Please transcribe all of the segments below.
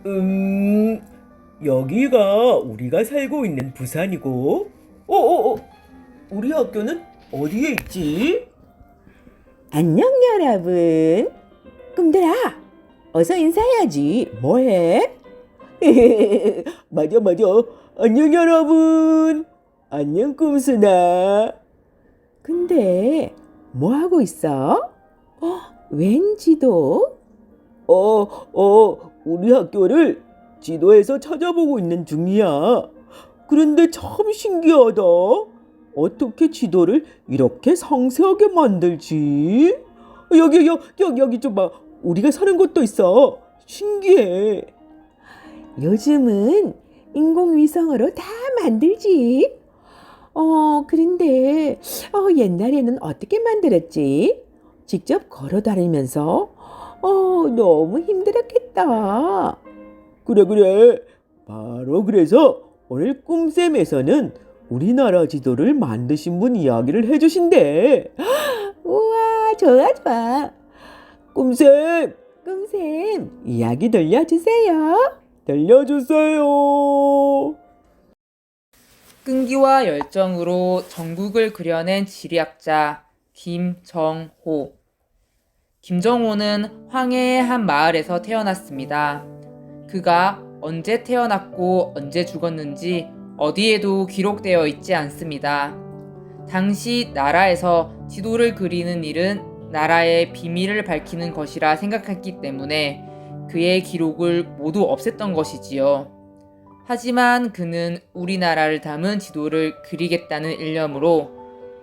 음, 여기가 우리가 살고 있는 부산이고, 우리 학교는 어디에 있지? 안녕 여러분. 꿈들아, 어서 인사해야지. 뭐해? 맞아, 맞아. 안녕, 여러분. 안녕, 꿈순아. 근데 뭐 하고 있어? 웬 지도? 우리 학교를 지도에서 찾아보고 있는 중이야. 그런데 참 신기하다. 어떻게 지도를 이렇게 상세하게 만들지? 여기 좀 봐. 우리가 사는 곳도 있어. 신기해. 요즘은 인공위성으로 다 만들지. 그런데 옛날에는 어떻게 만들었지? 직접 걸어 다니면서 너무 힘들었겠다. 그래. 바로 그래서 오늘 꿈쌤에서는 우리나라 지도를 만드신 분 이야기를 해주신대. 우와, 좋아. 꿈쌤, 꿈쌤, 이야기 들려주세요. 들려주세요. 끈기와 열정으로 전국을 그려낸 지리학자 김정호. 김정호는 황해의 한 마을에서 태어났습니다. 그가 언제 태어났고 언제 죽었는지 어디에도 기록되어 있지 않습니다. 당시 나라에서 지도를 그리는 일은 나라의 비밀을 밝히는 것이라 생각했기 때문에 그의 기록을 모두 없앴던 것이지요. 하지만 그는 우리나라를 담은 지도를 그리겠다는 일념으로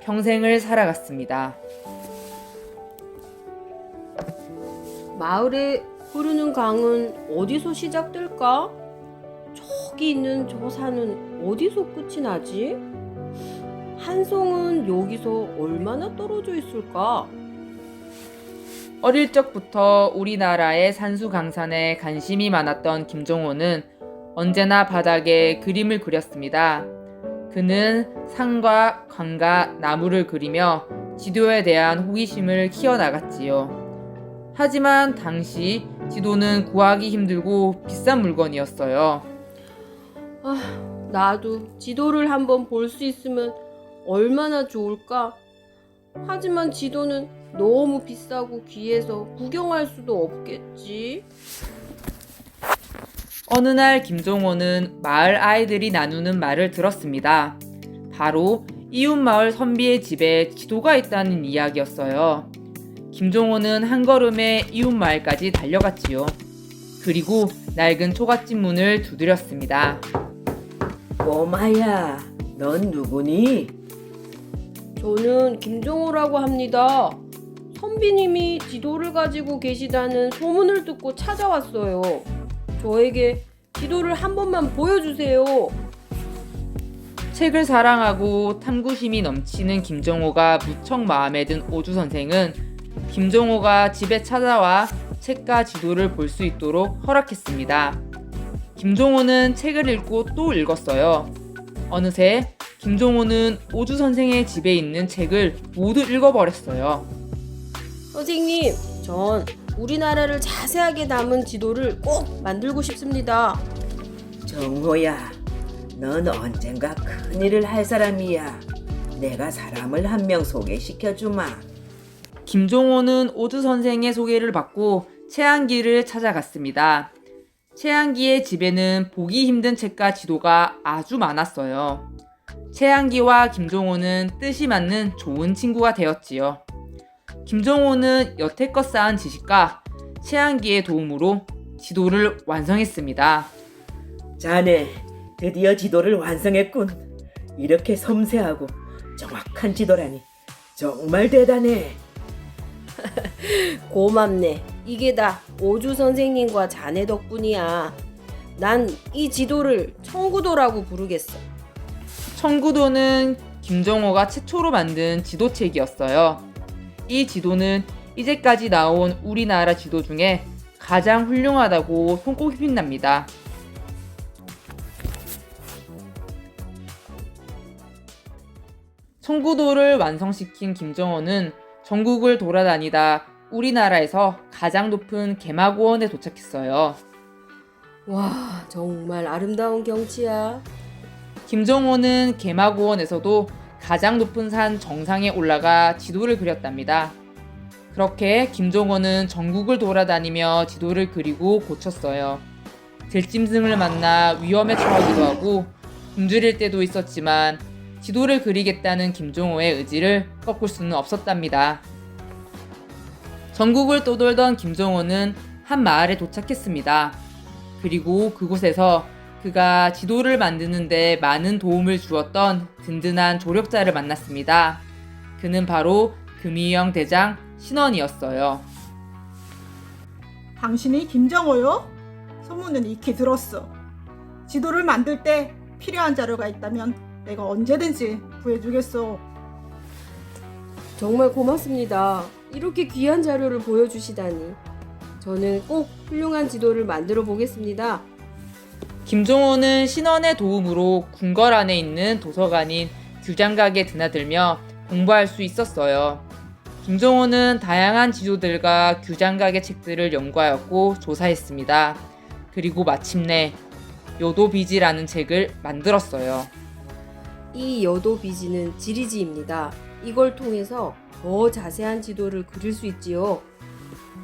평생을 살아갔습니다. 마을에 흐르는 강은 어디서 시작될까? 저기 있는 저 산은 어디서 끝이 나지? 한송은 여기서 얼마나 떨어져 있을까? 어릴 적부터 우리나라의 산수 강산에 관심이 많았던 김종호는 언제나 바닥에 그림을 그렸습니다. 그는 산과 강과 나무를 그리며 지도에 대한 호기심을 키워나갔지요. 하지만 당시 지도는 구하기 힘들고 비싼 물건이었어요. 나도 지도를 한번 볼 수 있으면 얼마나 좋을까? 하지만 지도는 너무 비싸고 귀해서 구경할 수도 없겠지. 어느 날 김종호는 마을 아이들이 나누는 말을 들었습니다. 바로 이웃마을 선비의 집에 지도가 있다는 이야기였어요. 김종호는 한 걸음에 이웃마을까지 달려갔지요. 그리고 낡은 초가집 문을 두드렸습니다. 꼬마야, 넌 누구니? 저는 김종호라고 합니다. 선비님이 지도를 가지고 계시다는 소문을 듣고 찾아왔어요. 저에게 지도를 한 번만 보여주세요. 책을 사랑하고 탐구심이 넘치는 김종호가 무척 마음에 든 오주 선생은 김종호가 집에 찾아와 책과 지도를 볼 수 있도록 허락했습니다. 김종호는 책을 읽고 또 읽었어요. 어느새 김종호는 오주 선생의 집에 있는 책을 모두 읽어버렸어요. 선생님, 전 우리나라를 자세하게 담은 지도를 꼭 만들고 싶습니다. 정호야, 넌 언젠가 큰일을 할 사람이야. 내가 사람을 한 명 소개시켜주마. 김종호는 오주 선생의 소개를 받고 최한기를 찾아갔습니다. 최한기의 집에는 보기 힘든 책과 지도가 아주 많았어요. 최한기와 김종호는 뜻이 맞는 좋은 친구가 되었지요. 김종호는 여태껏 쌓은 지식과 최한기의 도움으로 지도를 완성했습니다. 자네, 드디어 지도를 완성했군. 이렇게 섬세하고 정확한 지도라니 정말 대단해. 고맙네. 이게 다 오주 선생님과 자네 덕분이야. 난 이 지도를 청구도라고 부르겠어. 청구도는 김종호가 최초로 만든 지도책이었어요. 이 지도는 이제까지 나온 우리나라 지도 중에 가장 훌륭하다고 손꼽히 빛납니다. 청구도를 완성시킨 김종호는 전국을 돌아다니다 우리나라에서 가장 높은 개마고원에 도착했어요. 와, 정말 아름다운 경치야. 김정호는 개마고원에서도 가장 높은 산 정상에 올라가 지도를 그렸답니다. 그렇게 김정호는 전국을 돌아다니며 지도를 그리고 고쳤어요. 들짐승을 만나 위험에 처하기도 하고 굶주릴 때도 있었지만 지도를 그리겠다는 김정호의 의지를 꺾을 수는 없었답니다. 전국을 떠돌던 김정호는 한 마을에 도착했습니다. 그리고 그곳에서 그가 지도를 만드는 데 많은 도움을 주었던 든든한 조력자를 만났습니다. 그는 바로 금이영 대장 신원이었어요. 당신이 김정호요? 소문은 익히 들었어. 지도를 만들 때 필요한 자료가 있다면 내가 언제든지 구해주겠어. 정말 고맙습니다. 이렇게 귀한 자료를 보여주시다니. 저는 꼭 훌륭한 지도를 만들어 보겠습니다. 김종호는 신원의 도움으로 궁궐 안에 있는 도서관인 규장각에 드나들며 공부할 수 있었어요. 김종호는 다양한 지도들과 규장각의 책들을 연구하였고 조사했습니다. 그리고 마침내 요도비지라는 책을 만들었어요. 이 여도비지는 지리지입니다. 이걸 통해서 더 자세한 지도를 그릴 수 있지요.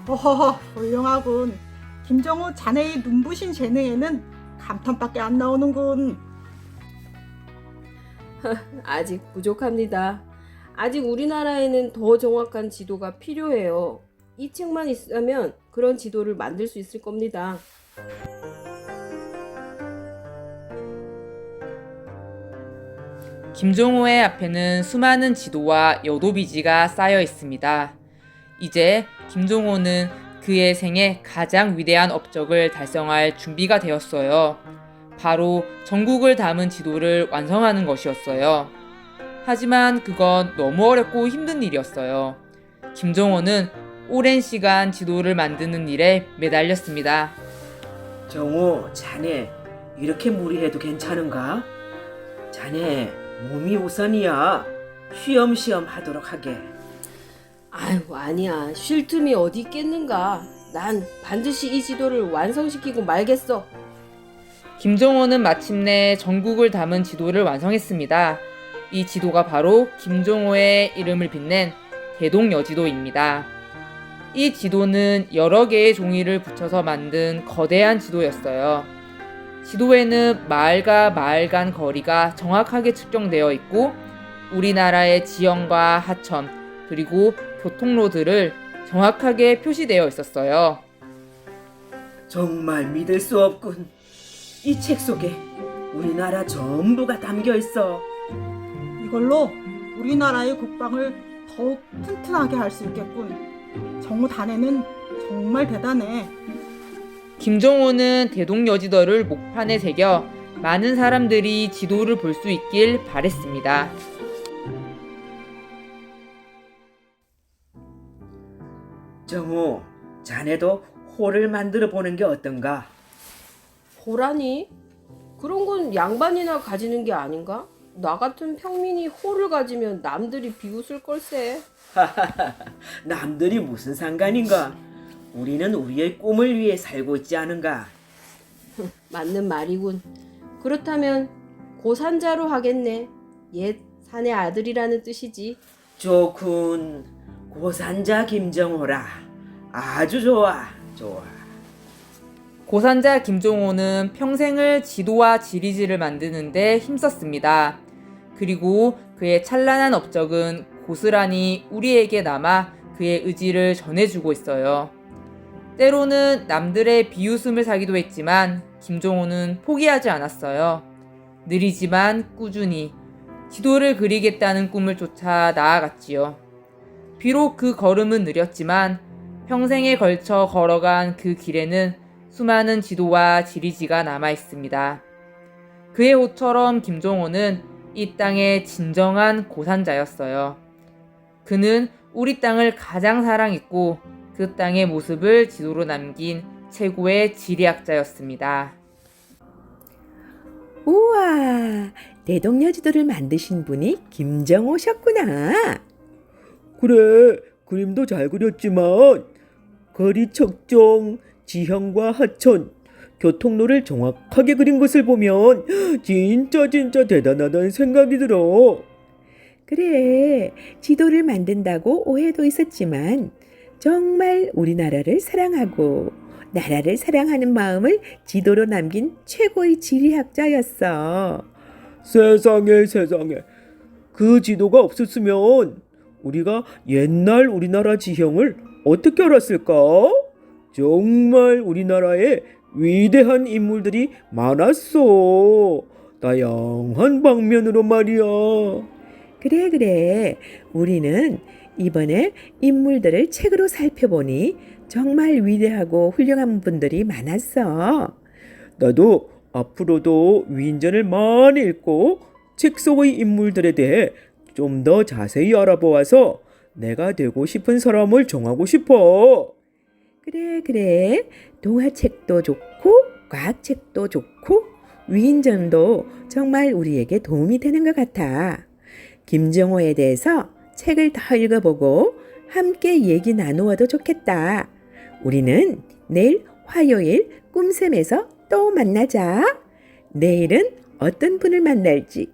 허허허, 훌륭하군. 김정호 자네의 눈부신 재능에는 감탄밖에 안 나오는군. 아직 부족합니다. 아직 우리나라에는 더 정확한 지도가 필요해요. 이 책만 있으면 그런 지도를 만들 수 있을 겁니다. 김종호의 앞에는 수많은 지도와 여도비지가 쌓여 있습니다. 이제 김종호는 그의 생애 가장 위대한 업적을 달성할 준비가 되었어요. 바로 전국을 담은 지도를 완성하는 것이었어요. 하지만 그건 너무 어렵고 힘든 일이었어요. 김종호는 오랜 시간 지도를 만드는 일에 매달렸습니다. 정호, 자네 이렇게 무리해도 괜찮은가? 자네 몸이 우선이야. 쉬엄쉬엄 하도록 하게. 아이고, 아니야. 쉴 틈이 어디 있겠는가. 난 반드시 이 지도를 완성시키고 말겠어. 김종호는 마침내 전국을 담은 지도를 완성했습니다. 이 지도가 바로 김종호의 이름을 빛낸 대동여지도입니다. 이 지도는 여러 개의 종이를 붙여서 만든 거대한 지도였어요. 지도에는 마을과 마을 간 거리가 정확하게 측정되어 있고 우리나라의 지형과 하천 그리고 교통로들을 정확하게 표시되어 있었어요. 정말 믿을 수 없군. 이 책 속에 우리나라 전부가 담겨 있어. 이걸로 우리나라의 국방을 더욱 튼튼하게 할 수 있겠군. 정호 자네는 정말 대단해. 김종호는 대동여지도를 목판에 새겨 많은 사람들이 지도를 볼 수 있길 바랬습니다. 정호, 자네도 호를 만들어 보는 게 어떤가? 호라니? 그런 건 양반이나 가지는 게 아닌가? 나 같은 평민이 호를 가지면 남들이 비웃을 걸세. 남들이 무슨 상관인가? 우리는 우리의 꿈을 위해 살고 있지 않은가? 맞는 말이군. 그렇다면 고산자로 하겠네. 옛 산의 아들이라는 뜻이지. 좋군. 고산자 김정호라. 아주 좋아. 고산자 김종호는 평생을 지도와 지리지를 만드는 데 힘썼습니다. 그리고 그의 찬란한 업적은 고스란히 우리에게 남아 그의 의지를 전해주고 있어요. 때로는 남들의 비웃음을 사기도 했지만 김종호는 포기하지 않았어요. 느리지만 꾸준히 지도를 그리겠다는 꿈을 쫓아 나아갔지요. 비록 그 걸음은 느렸지만 평생에 걸쳐 걸어간 그 길에는 수많은 지도와 지리지가 남아 있습니다. 그의 호처럼 김종호는 이 땅의 진정한 고산자였어요. 그는 우리 땅을 가장 사랑했고 그 땅의 모습을 지도로 남긴 최고의 지리학자였습니다. 우와, 대동여지도를 만드신 분이 김정호셨구나. 그래, 그림도 잘 그렸지만 거리 측정, 지형과 하천, 교통로를 정확하게 그린 것을 보면 진짜 대단하다는 생각이 들어. 그래, 지도를 만든다고 오해도 있었지만 정말 우리나라를 사랑하고 나라를 사랑하는 마음을 지도로 남긴 최고의 지리학자였어. 세상에. 그 지도가 없었으면 우리가 옛날 우리나라 지형을 어떻게 알았을까? 정말 우리나라에 위대한 인물들이 많았어. 다양한 방면으로 말이야. 그래. 우리는 이번에 인물들을 책으로 살펴보니 정말 위대하고 훌륭한 분들이 많았어. 나도 앞으로도 위인전을 많이 읽고 책 속의 인물들에 대해 좀 더 자세히 알아보아서 내가 되고 싶은 사람을 정하고 싶어. 그래. 동화책도 좋고 과학책도 좋고 위인전도 정말 우리에게 도움이 되는 것 같아. 김정호에 대해서 책을 더 읽어보고 함께 얘기 나누어도 좋겠다. 우리는 내일 화요일 꿈샘에서 또 만나자. 내일은 어떤 분을 만날지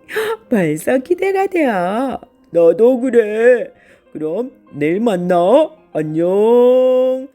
벌써 기대가 돼요. 나도 그래. 그럼 내일 만나. 안녕.